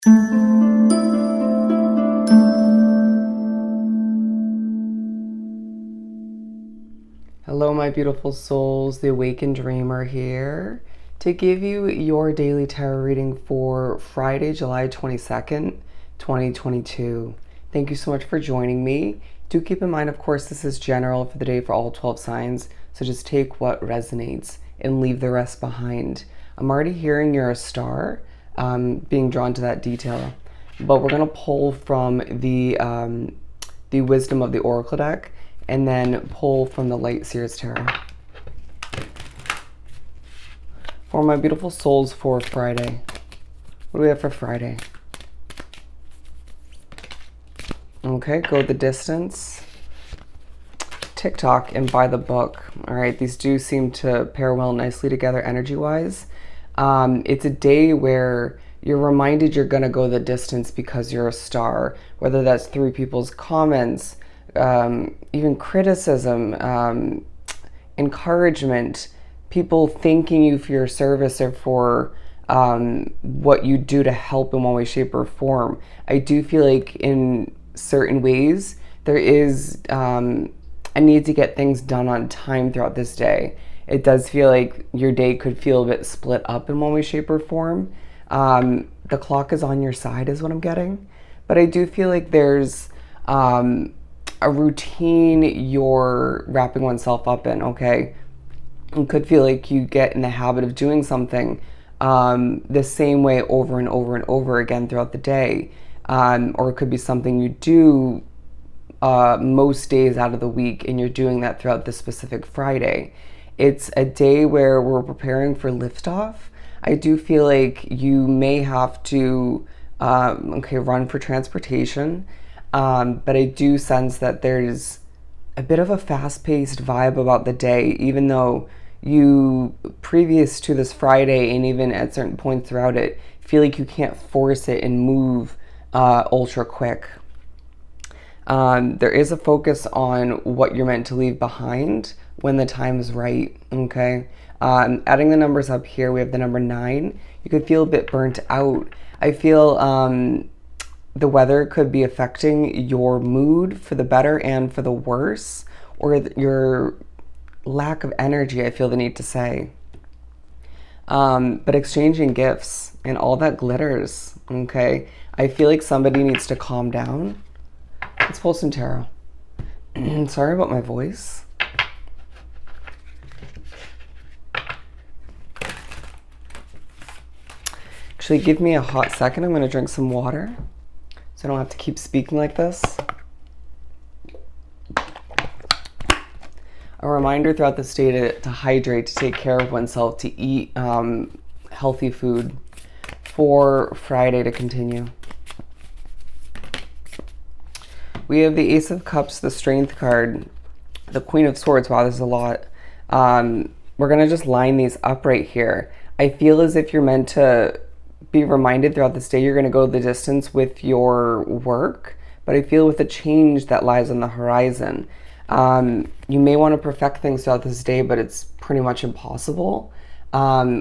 Hello, my beautiful souls. The Awakened Dreamer here to give you your daily tarot reading for Friday, July 22nd, 2022. Thank you so much for joining me. Do keep in mind, of course, this is general for the day for all 12 signs, so just take what resonates and leave the rest behind. I'm already hearing you're a star, being drawn to that detail, but we're going to pull from the Wisdom of the Oracle deck and then pull from the Light Seers Tarot. For my beautiful souls for Friday. What do we have for Friday? Okay, go the distance. TikTok and buy the book. All right, these do seem to pair well nicely together energy-wise. It's a day where you're reminded you're going to go the distance because you're a star, whether that's through people's comments, even criticism, encouragement, people thanking you for your service or for what you do to help in one way, shape, or form. I do feel like in certain ways there is a need to get things done on time throughout this day. It does feel like your day could feel a bit split up in one way, shape, or form. The clock is on your side is what I'm getting. But I do feel like there's a routine you're wrapping oneself up in, okay? You could feel like you get in the habit of doing something the same way over and over and over again throughout the day. Or it could be something you do most days out of the week and you're doing that throughout this specific Friday. It's a day where we're preparing for liftoff. I do feel like you may have to run for transportation. But I do sense that there's a bit of a fast-paced vibe about the day, even though you, previous to this Friday and even at certain points throughout it, feel like you can't force it and move ultra quick. There is a focus on what you're meant to leave behind when the time is right, okay? Adding the numbers up here, we have the number 9. You could feel a bit burnt out. I feel the weather could be affecting your mood for the better and for the worse, or your lack of energy, I feel the need to say. But exchanging gifts and all that glitters, okay? I feel like somebody needs to calm down. Let's pull some tarot. Sorry about my voice. Actually, give me a hot second. I'm going to drink some water so I don't have to keep speaking like this. A reminder throughout this day to hydrate, to take care of oneself, to eat healthy food for Friday to continue. We have the Ace of Cups, the Strength card, the Queen of Swords. Wow, there's a lot. We're going to just line these up right here. I feel as if you're meant to be reminded throughout this day you're going to go the distance with your work, but I feel with the change that lies on the horizon, you may want to perfect things throughout this day, but it's pretty much impossible.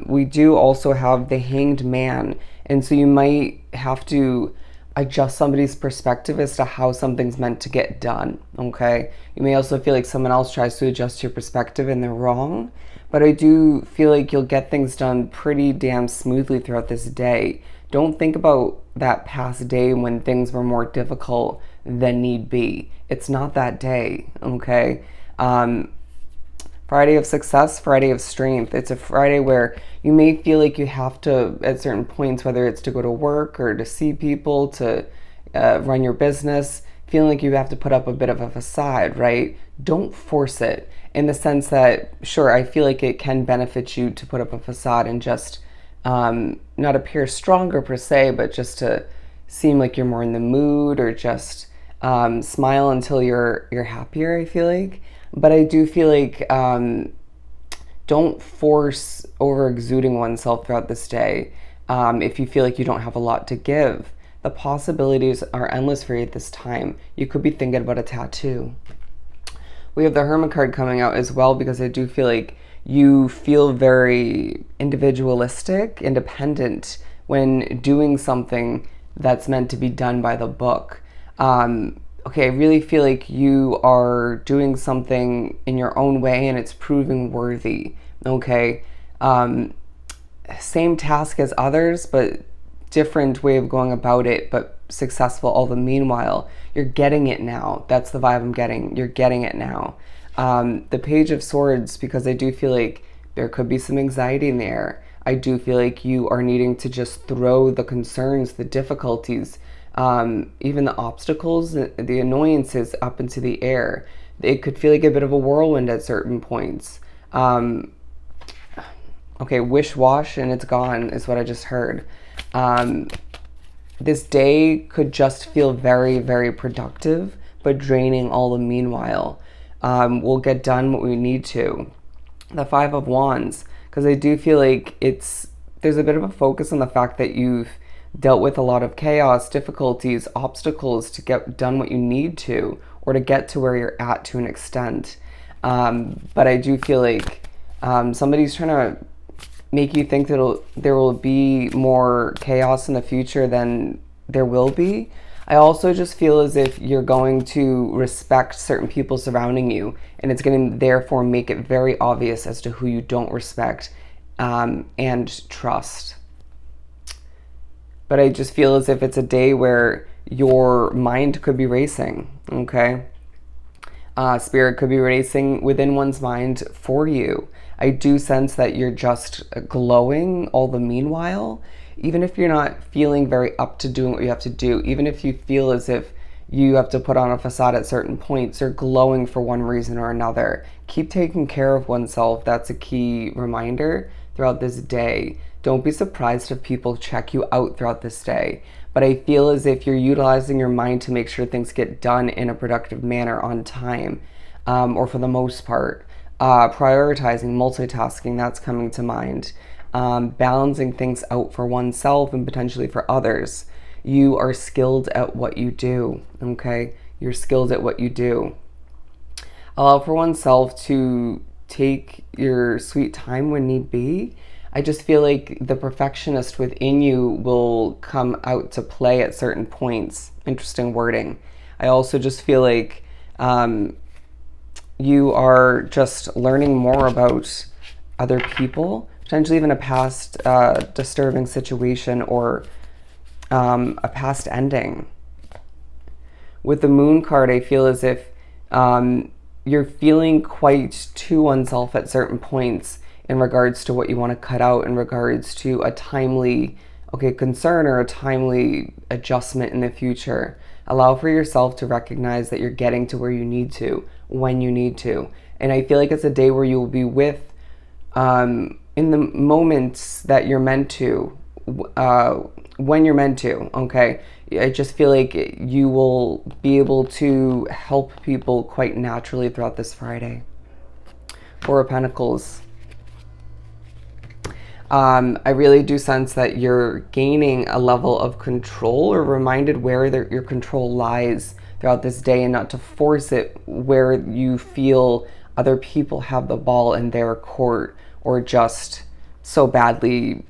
We do also have the Hanged Man, and so you might have to adjust somebody's perspective as to how something's meant to get done, okay? You may also feel like someone else tries to adjust your perspective and they're wrong, but I do feel like you'll get things done pretty damn smoothly throughout this day. Don't think about that past day when things were more difficult than need be. It's not that day, okay? Friday of success, Friday of strength. It's a Friday where you may feel like you have to, at certain points, whether it's to go to work or to see people, to run your business, feeling like you have to put up a bit of a facade, right? Don't force it, in the sense that, sure, I feel like it can benefit you to put up a facade and just not appear stronger per se, but just to seem like you're more in the mood, or just smile until you're happier, I feel like. But I do feel like don't force over exuding oneself throughout this day. If you feel like you don't have a lot to give, the possibilities are endless for you at this time. You could be thinking about a tattoo. We have the Hermit card coming out as well, because I do feel like you feel very individualistic, independent when doing something that's meant to be done by the book. Okay, I really feel like you are doing something in your own way and it's proving worthy. Okay. Same task as others, but different way of going about it, but successful all the meanwhile. You're getting it now. That's the vibe I'm getting. You're getting it now. The Page of Swords, because I do feel like there could be some anxiety in the air. I do feel like you are needing to just throw the concerns, the difficulties, even the obstacles, the annoyances up into the air. It could feel like a bit of a whirlwind at certain points. Okay, wish wash and it's gone is what I just heard. This day could just feel very, very productive, but draining all the meanwhile. We'll get done what we need to. The Five of Wands, because I do feel like there's a bit of a focus on the fact that you've dealt with a lot of chaos, difficulties, obstacles to get done what you need to, or to get to where you're at to an extent. But I do feel like somebody's trying to make you think that there will be more chaos in the future than there will be. I also just feel as if you're going to respect certain people surrounding you, and it's going to therefore make it very obvious as to who you don't respect and trust. But I just feel as if it's a day where your mind could be racing, okay? Spirit could be racing within one's mind for you. I do sense that you're just glowing all the meanwhile, even if you're not feeling very up to doing what you have to do, even if you feel as if you have to put on a facade at certain points, you're glowing for one reason or another. Keep taking care of oneself. That's a key reminder throughout this day. Don't be surprised if people check you out throughout this day. But I feel as if you're utilizing your mind to make sure things get done in a productive manner on time, or for the most part. Prioritizing, multitasking, that's coming to mind. Balancing things out for oneself and potentially for others. You are skilled at what you do, okay? You're skilled at what you do. Allow for oneself to take your sweet time when need be. I just feel like the perfectionist within you will come out to play at certain points. Interesting wording. I also just feel like you are just learning more about other people, potentially even a past disturbing situation or a past ending. With the Moon card, I feel as if you're feeling quite to oneself at certain points in regards to what you want to cut out, in regards to a timely concern or a timely adjustment in the future. Allow for yourself to recognize that you're getting to where you need to, when you need to. And I feel like it's a day where you will be with, in the moments that you're meant to, when you're meant to, okay? I just feel like you will be able to help people quite naturally throughout this Friday. Four of Pentacles. I really do sense that you're gaining a level of control, or reminded where your control lies throughout this day, and not to force it where you feel other people have the ball in their court, or just so badly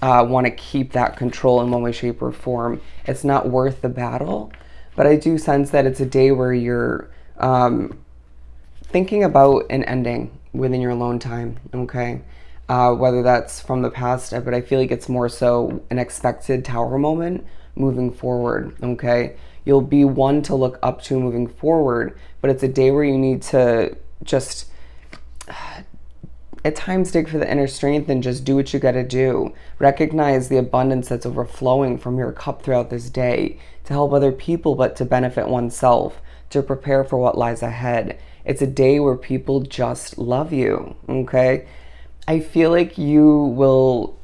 want to keep that control in one way, shape, or form. It's not worth the battle. But I do sense that it's a day where you're thinking about an ending within your alone time, okay? Whether that's from the past, but I feel like it's more so an expected Tower moment moving forward, okay? You'll be one to look up to moving forward, but it's a day where you need to just at times dig for the inner strength and just do what you gotta do. Recognize the abundance that's overflowing from your cup throughout this day to help other people, but to benefit oneself, to prepare for what lies ahead. It's a day where people just love you, okay? I feel like you will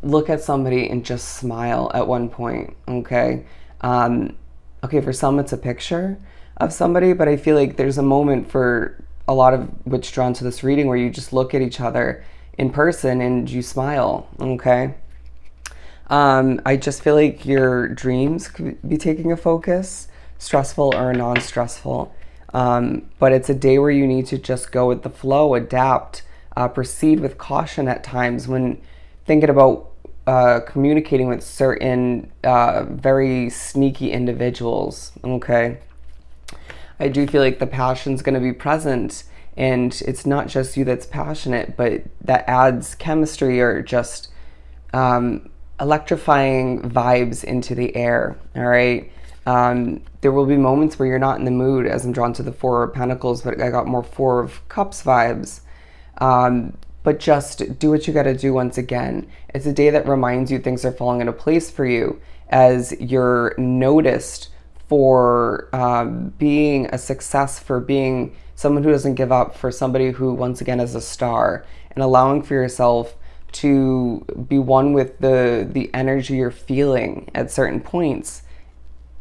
look at somebody and just smile at one point, okay? For some it's a picture of somebody, but I feel like there's a moment for a lot of which drawn to this reading where you just look at each other in person and you smile, okay? I just feel like your dreams could be taking a focus, stressful or non-stressful. But it's a day where you need to just go with the flow, adapt, proceed with caution at times when thinking about communicating with certain very sneaky individuals. Okay. I do feel like the passion's going to be present, and it's not just you that's passionate, but that adds chemistry or just electrifying vibes into the air. All right. There will be moments where you're not in the mood, as I'm drawn to the Four of Pentacles, but I got more Four of Cups vibes. But just do what you got to do once again. It's a day that reminds you things are falling into place for you as you're noticed for being a success, for being someone who doesn't give up, for somebody who once again is a star, and allowing for yourself to be one with the energy you're feeling at certain points,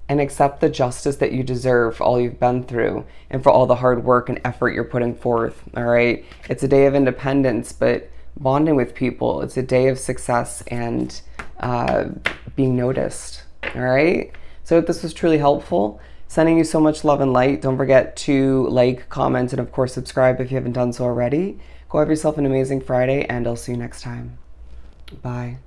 and accept the justice that you deserve for all you've been through and for all the hard work and effort you're putting forth. All right. It's a day of independence, but bonding with people. It's a day of success and being noticed. All right. So if this was truly helpful, sending you so much love and light. Don't forget to like, comment, and of course, subscribe if you haven't done so already. Go have yourself an amazing Friday, and I'll see you next time. Bye.